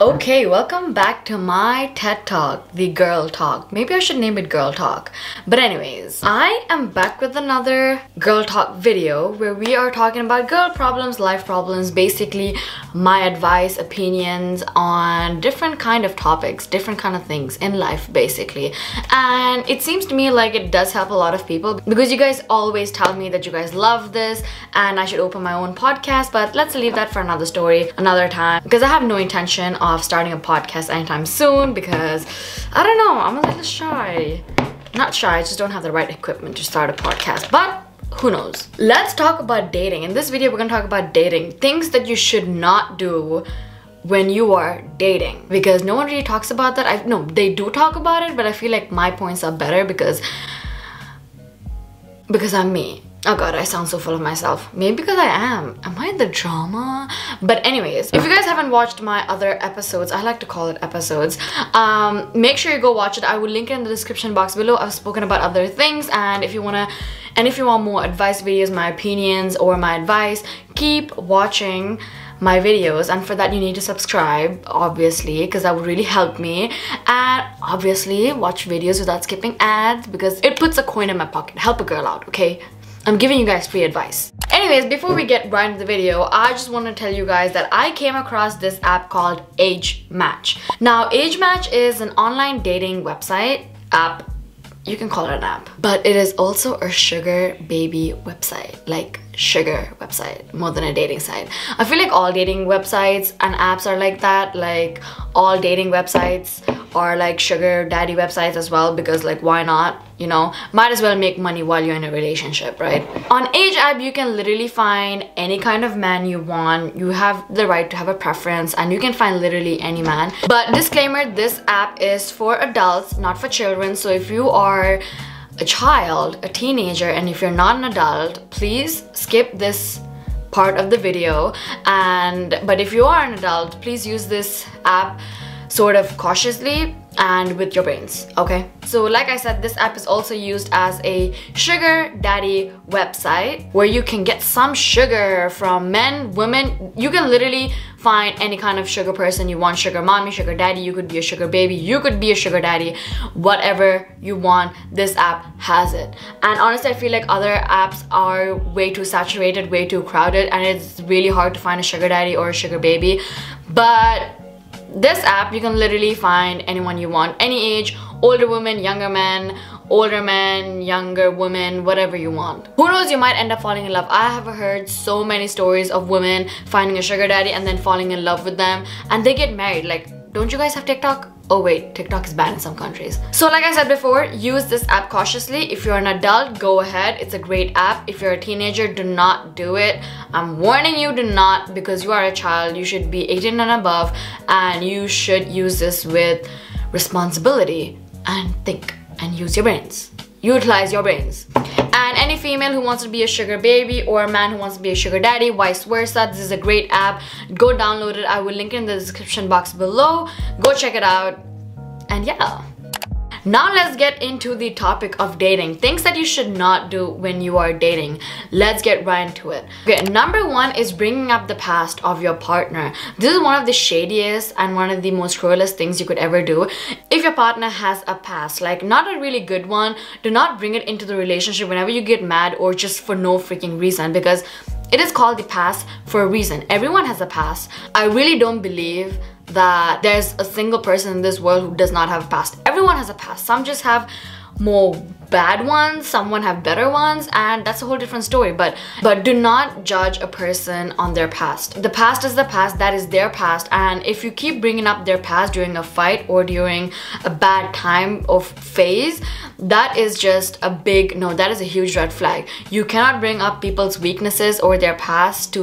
Okay, welcome back to my TED Talk, the Girl Talk. Maybe I should name it Girl Talk. But anyways, I am back with another Girl Talk video where we are talking about girl problems, life problems, basically my advice, opinions on different kind of topics, different kind of things in life basically. And it seems to me like it does help a lot of people because you guys always tell me that you guys love this and I should open my own podcast, but let's leave that for another story, another time, because I have no intention of starting a podcast anytime soon because I don't know, I'm a little shy. Not shy, I just don't have the right equipment to start a podcast, but who knows. Let's talk about dating. In this video we're gonna talk about dating, things that you should not do when you are dating, because no one really talks about that. No, they do talk about it, but I feel like my points are better because I'm me. Oh god, I sound so full of myself. Maybe because I am. Am I the drama? But anyways, if you guys haven't watched my other episodes, I like to call it episodes, make sure you go watch it. I will link it in the description box below. I've spoken about other things, and if you want more advice videos, my opinions or my advice, keep watching my videos, and for that you need to subscribe, obviously, because that would really help me, and obviously watch videos without skipping ads because it puts a coin in my pocket. Help a girl out, okay? I'm giving you guys free advice. Anyways, before we get right into the video, I just want to tell you guys that I came across this app called AgeMatch. Now, AgeMatch is an online dating website app. You can call it an app, but it is also a sugar baby website, like sugar website, more than a dating site. I feel like all dating websites and apps are like that. Like all dating websites are like sugar daddy websites as well, because like why not, you know, might as well make money while you're in a relationship, right? On Age app you can literally find any kind of man you want. You have the right to have a preference and you can find literally any man. But disclaimer, this app is for adults, not for children. So if you are a child, a teenager, and if you're not an adult, please skip this part of the video. But if you are an adult, please use this app sort of cautiously and with your brains, okay? So like I said, this app is also used as a sugar daddy website where you can get some sugar from men, women. You can literally find any kind of sugar person you want. Sugar mommy, sugar daddy, you could be a sugar baby, you could be a sugar daddy, whatever you want, this app has it. And honestly, I feel like other apps are way too saturated, way too crowded, and it's really hard to find a sugar daddy or a sugar baby. But this app, you can literally find anyone you want, any age, older women, younger men, older men, younger women, whatever you want. Who knows, you might end up falling in love. I have heard so many stories of women finding a sugar daddy and then falling in love with them and they get married. Like, don't you guys have TikTok? Oh wait, TikTok is banned in some countries. So like I said before, use this app cautiously. If you're an adult, go ahead. It's a great app. If you're a teenager, do not do it. I'm warning you, do not, because you are a child. You should be 18 and above, and you should use this with responsibility and think and use your brains. Utilize your brains. And any female who wants to be a sugar baby or a man who wants to be a sugar daddy, vice versa, this is a great app. Go download it. I will link it in the description box below. Go check it out. And yeah. Now let's get into the topic of dating. Things that you should not do when you are dating. Let's get right into it. Okay, number one is bringing up the past of your partner. This is one of the shadiest and one of the most cruelest things you could ever do. If your partner has a past, like not a really good one, do not bring it into the relationship whenever you get mad or just for no freaking reason, because it is called the past for a reason. Everyone has a past. I really don't believe that there's a single person in this world who does not have a past. Everyone has a past. Some just have more bad ones, someone have better ones, and that's a whole different story. But do not judge a person on their past. The past is the past, that is their past, and if you keep bringing up their past during a fight or during a bad time or phase, that is just a big no, that is a huge red flag. You cannot bring up people's weaknesses or their past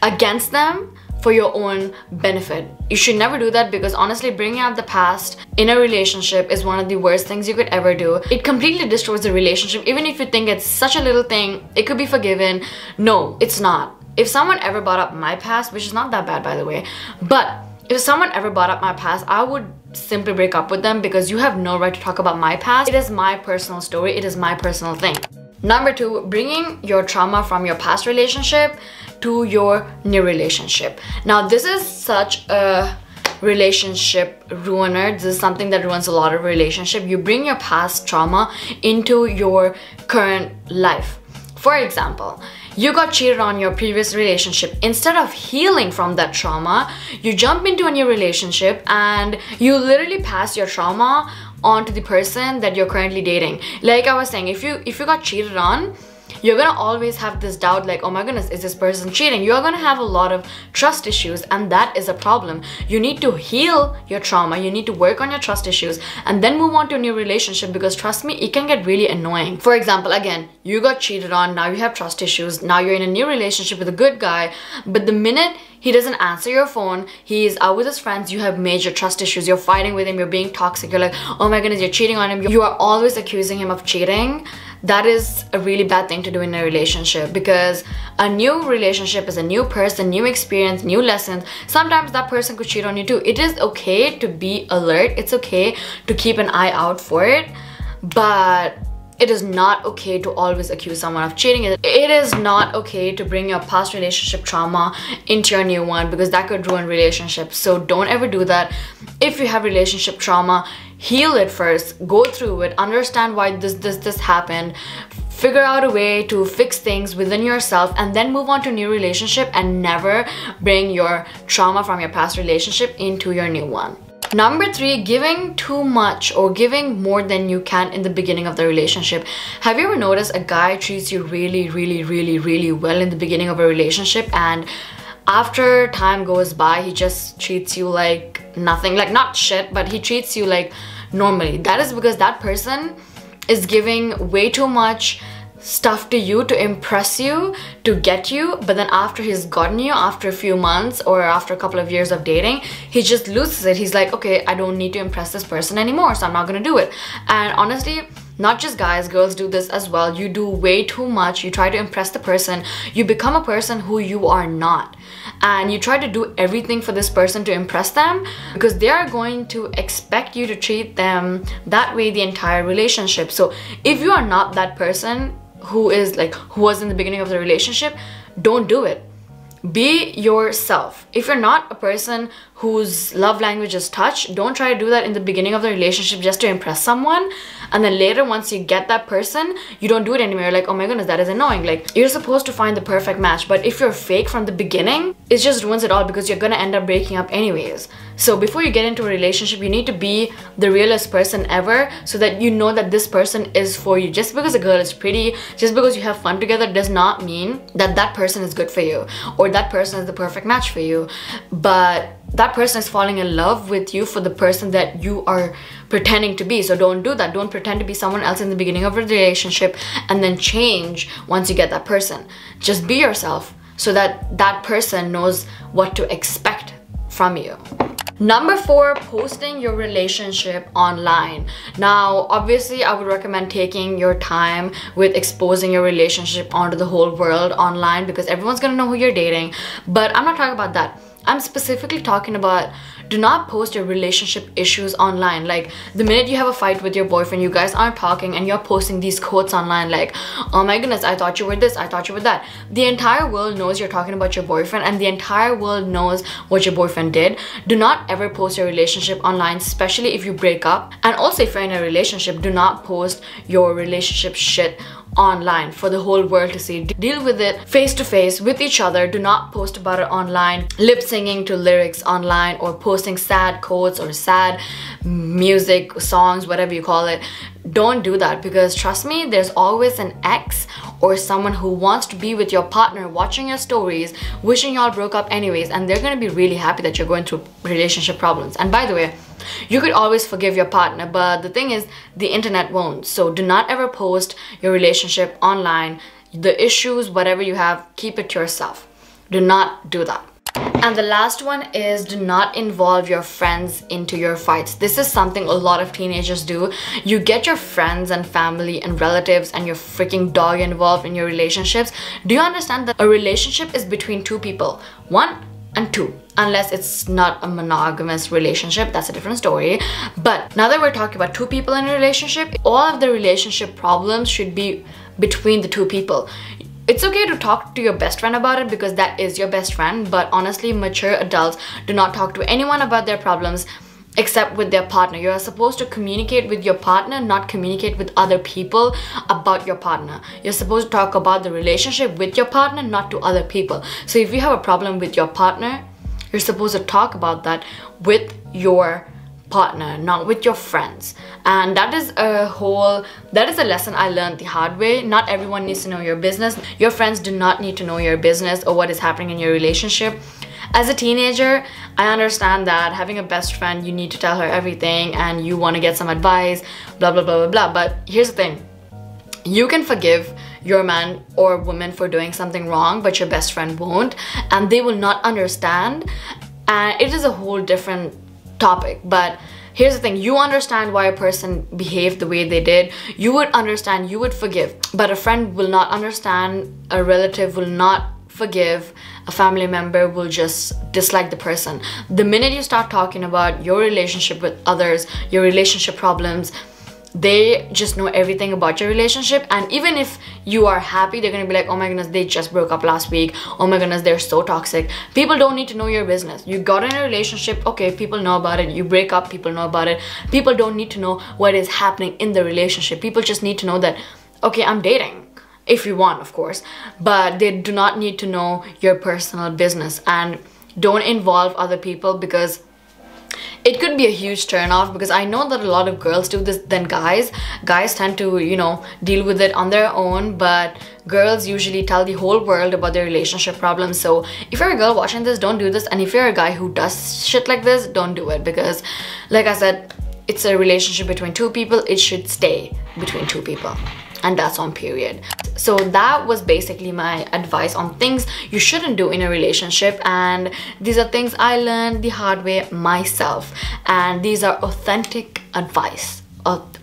against them for your own benefit. You should never do that, because honestly, bringing up the past in a relationship is one of the worst things you could ever do. It completely destroys the relationship. Even if you think it's such a little thing, it could be forgiven. No, it's not. If someone ever brought up my past, which is not that bad by the way, but if someone ever brought up my past, I would simply break up with them, because you have no right to talk about my past. It is my personal story. It is my personal thing. Number two, bringing your trauma from your past relationship to your new relationship. Now, this is such a relationship ruiner. This is something that ruins a lot of relationship. You bring your past trauma into your current life. For example, you got cheated on your previous relationship. Instead of healing from that trauma, you jump into a new relationship and you literally pass your trauma onto the person that you're currently dating. Like I was saying, if you got cheated on, you're gonna always have this doubt like, oh my goodness, is this person cheating? You're gonna have a lot of trust issues, and that is a problem. You need to heal your trauma, you need to work on your trust issues, and then move on to a new relationship, because trust me, it can get really annoying. For example, again, you got cheated on, now you have trust issues, now you're in a new relationship with a good guy, but the minute he doesn't answer your phone, he's out with his friends, you have major trust issues, you're fighting with him, you're being toxic, you're like, oh my goodness, you're cheating on him, you are always accusing him of cheating. That is a really bad thing to do in a relationship, because a new relationship is a new person, new experience, new lessons. Sometimes that person could cheat on you too. It is okay to be alert, it's okay to keep an eye out for it, but it is not okay to always accuse someone of cheating. It is not okay to bring your past relationship trauma into your new one, because that could ruin relationships. So don't ever do that. If you have relationship trauma, heal it first, go through it, understand why this happened, figure out a way to fix things within yourself, and then move on to a new relationship, and never bring your trauma from your past relationship into your new one. Number 3, giving too much or giving more than you can in the beginning of the relationship. Have you ever noticed a guy treats you really well in the beginning of a relationship, and after time goes by, he just treats you like nothing, like not shit, but he treats you like normally? That is because that person is giving way too much stuff to you to impress you, to get you, but then after he's gotten you, after a few months or after a couple of years of dating, he just loses it. He's like, okay, I don't need to impress this person anymore, so I'm not gonna do it. And honestly, not just guys, girls do this as well. You do way too much, you try to impress the person, you become a person who you are not, and you try to do everything for this person to impress them, because they are going to expect you to treat them that way the entire relationship. So if you are not that person who was in the beginning of the relationship, don't do it. Be yourself. If you're not a person whose love language is touch, don't try to do that in the beginning of the relationship just to impress someone, and then later once you get that person, you don't do it anymore. You're like, oh my goodness, that is annoying. Like, you're supposed to find the perfect match, but if you're fake from the beginning, it just ruins it all, because you're gonna end up breaking up anyways. So before you get into a relationship, you need to be the realest person ever, so that you know that this person is for you. Just because a girl is pretty, just because you have fun together, does not mean that that person is good for you, or that person is the perfect match for you. But that person is falling in love with you for the person that you are pretending to be. So don't do that. Don't pretend to be someone else in the beginning of a relationship and then change once you get that person. Just be yourself, so that that person knows what to expect from you. Number 4, posting your relationship online. Now, obviously, I would recommend taking your time with exposing your relationship onto the whole world online, because everyone's gonna know who you're dating. But I'm not talking about that. I'm specifically talking about, do not post your relationship issues online. Like, the minute you have a fight with your boyfriend, you guys aren't talking, and you're posting these quotes online like, oh my goodness, I thought you were this, I thought you were that. The entire world knows you're talking about your boyfriend, and the entire world knows what your boyfriend did. Do not ever post your relationship online, especially if you break up. And also, if you're in a relationship, do not post your relationship shit online for the whole world to see. Deal with it face to face with each other. Do not post about it online, lip singing to lyrics online, or posting sad quotes or sad music, songs, whatever you call it. Don't do that, because trust me, there's always an ex or someone who wants to be with your partner, watching your stories, wishing y'all broke up anyways, and they're gonna be really happy that you're going through relationship problems. And by the way, you could always forgive your partner, but the thing is, the internet won't. So do not ever post your relationship online. The issues, whatever you have, keep it to yourself. Do not do that. And the last one is, do not involve your friends into your fights. This is something a lot of teenagers do. You get your friends and family and relatives and your freaking dog involved in your relationships. Do you understand that a relationship is between two people? 1 and 2. Unless it's not a monogamous relationship, that's a different story. But now that we're talking about two people in a relationship, all of the relationship problems should be between the two people. it's okay to talk to your best friend about it because that is your best friend, but honestly, mature adults do not talk to anyone about their problems except with their partner. You are supposed to communicate with your partner, not communicate with other people about your partner. You're supposed to talk about the relationship with your partner, not to other people. So if you have a problem with your partner, you're supposed to talk about that with your partner, not with your friends. And that is a lesson I learned the hard way. Not everyone needs to know your business. Your friends do not need to know your business or what is happening in your relationship. As a teenager, I understand that having a best friend, you need to tell her everything and you want to get some advice, blah blah blah blah blah. But here's the thing, you can forgive your man or woman for doing something wrong, but your best friend won't, and they will not understand, and it is a whole different topic. But here's the thing, you understand why a person behaved the way they did, you would understand, you would forgive, but a friend will not understand, a relative will not forgive, a family member will just dislike the person. The minute you start talking about your relationship with others, your relationship problems, they just know everything about your relationship, and even if you are happy, they're gonna be like, oh my goodness, they just broke up last week, oh my goodness, they're so toxic. People don't need to know your business. You got in a relationship, okay, people know about it. You break up, people know about it. People don't need to know what is happening in the relationship. People just need to know that, okay, I'm dating, if you want, of course, but they do not need to know your personal business. And don't involve other people, because it could be a huge turn-off, because I know that a lot of girls do this than guys. Guys tend to, you know, deal with it on their own, but girls usually tell the whole world about their relationship problems. So if you're a girl watching this, don't do this. And if you're a guy who does shit like this, don't do it, because like I said, it's a relationship between two people. It should stay between two people, and that's on period. So that was basically my advice on things you shouldn't do in a relationship, and these are things I learned the hard way myself, and these are authentic advice,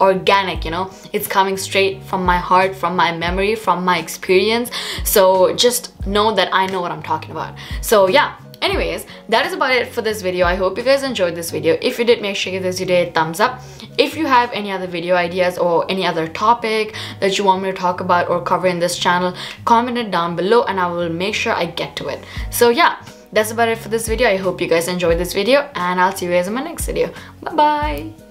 organic, you know, it's coming straight from my heart, from my memory, from my experience. So just know that I know what I'm talking about. So yeah, anyways, that is about it for this video. I hope you guys enjoyed this video. If you did, make sure you give this video a thumbs up. If you have any other video ideas or any other topic that you want me to talk about or cover in this channel, comment it down below and I will make sure I get to it. So yeah, that's about it for this video. I hope you guys enjoyed this video, and I'll see you guys in my next video. Bye bye.